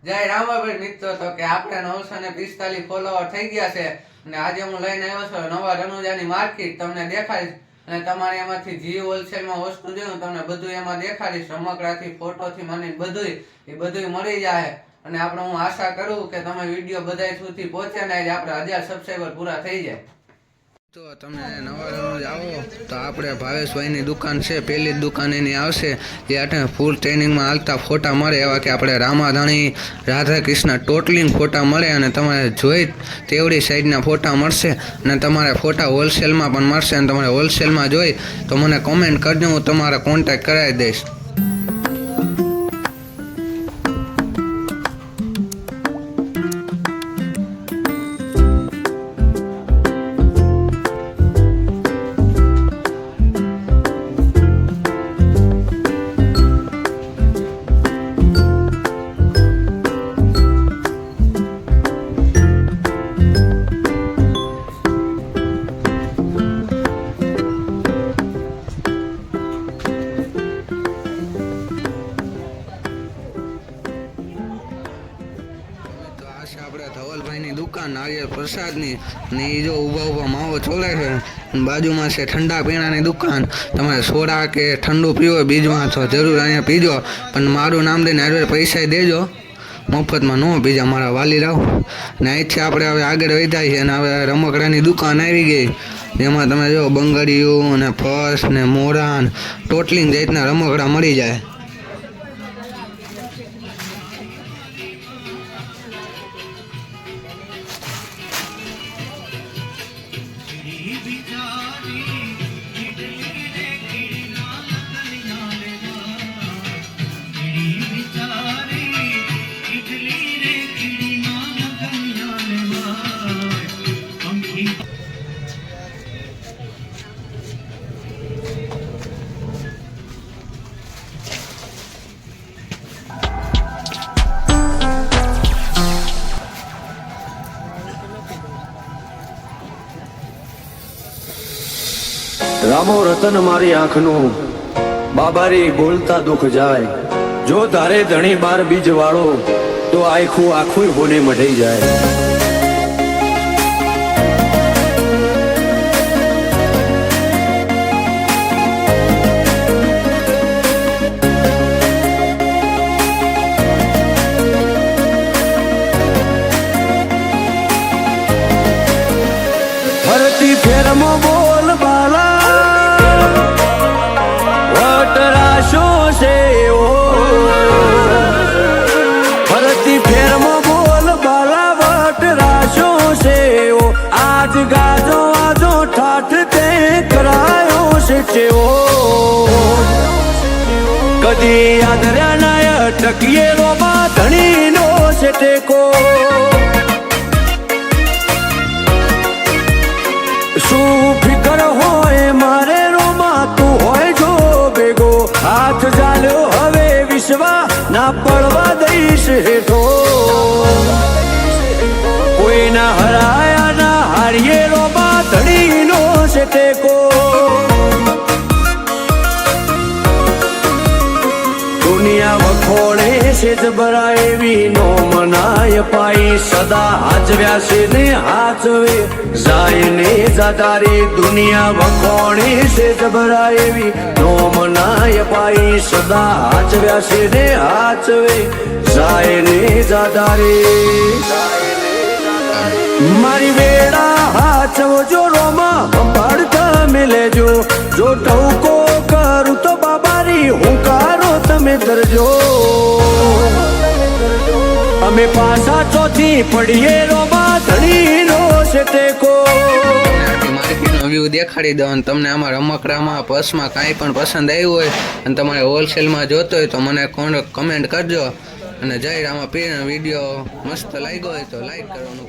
જય રામાભાઈ મિત્રો, તો કે આપણે 945 ફોલોવર થઈ ગયા છે અને આજે હું લઈને આવ્યો છું નવા રણુજાની માર્કેટ. તમને દેખાડીશ અને તમારે એમાંથી જી હોલસેલમાં વસ્તુ જોયું તમને બધું એમાં દેખાડીશ. રમકડાથી ફોટોથી મને બધું મળી જાય અને આપણે હું આશા કરું કે તમે વિડીયો બધા સુધી પહોંચે ને આપણે 1000 સબસ્ક્રાઈબર પૂરા થઈ જાય. તો તમે નવા રણુજ આવો તો આપણે ભાવેશભાઈની દુકાન છે, પહેલી જ દુકાન એની આવશે જે આપણે ફૂલ ટ્રેનિંગમાં હાલતા ફોટા મળે એવા કે આપણે રામાધાણી રાધા કૃષ્ણ ટોટલિંગ ફોટા મળે અને તમારે જોઈ તેવડી સાઈડના ફોટા મળશે અને તમારે ફોટા હોલસેલમાં પણ મળશે અને તમારે હોલસેલમાં જોઈ તો મને કોમેન્ટ કરજો, હું તમારા કોન્ટેક્ટ કરાવી દઈશ. આપણે ધવલભાઈની દુકાન નારિયેળ પ્રસાદની ને એ જો ઊભા માવો ચોલે છે. બાજુમાં છે ઠંડા પીણાની દુકાન. તમારે સોડા કે ઠંડુ પીવો બીજમાં તો જરૂર અહીંયા પીજો, પણ મારું નામ લઈને હારે પૈસા દેજો, મફતમાં ન પીજા મારા વાલી રાવ. ને અહીંથી આપણે હવે આગળ વધ્યા છીએ અને હવે રમકડાની દુકાન આવી ગઈ જેમાં તમે જો બંગડીયું અને પર્સ ને મોરાન ટોટલિંગ જાતના રમકડા મળી જાય. રામો રતન મારી આંખનું, બાબારી બોલતા દુઃખ જાય. જો તારે ધણી બાર બીજ વાળો તો આખું આખું હોને મઢી જાય. ફરતી ફેરમો બોલ બાલા ફરતી ફેરમાં બોલ બાલાવટ રાશો છે. આજ ગાજો આજો ઠાઠ તે કરાયો છે ચેવો. કદી આદર્યા નાય ટકીએ રોમા ધણી નો છે ટેકો. શું ફિકર હોય મારે રોમા તું હોય જો ભેગો. હાથ ચાલ્યો હવે વિશ્વા ના પડવા દઈશ હેઠો. કોઈના હરાયા ના હારીએ રોમા ધણી નો છે ટેકો. દુનિયા વખોડે છે જબરા એવી નો મનાય પાઈ. સદા હાચવ્યા છે ને હાચવે જાય ને જાદારી. દુનિયા વખોડે છે જબરા એવી નો મનાય પાઈ. સદા હાચવ્યા છે ને હાચવે જાય ને જાદારી. મારી વેળા હાચવજો રોમા સંભાળતા મેલેજો. જો ટવકો કરું તો બાબારી હુંકારો તમે ધરજો. અમે પાછા ચોથી પડીએ રોમા ધણી નો છે ટેકો. વ્યૂ દેખાડી દો અને તમને આમાં રમકડામાં પર્સમાં કાંઈ પણ પસંદ આવ્યું હોય અને તમારે હોલસેલમાં જોતો હોય તો મને કમેન્ટ કરજો. અને જય રામા પીર વિડીયો મસ્ત લાગ્યો હોય તો લાઈક કરવાનું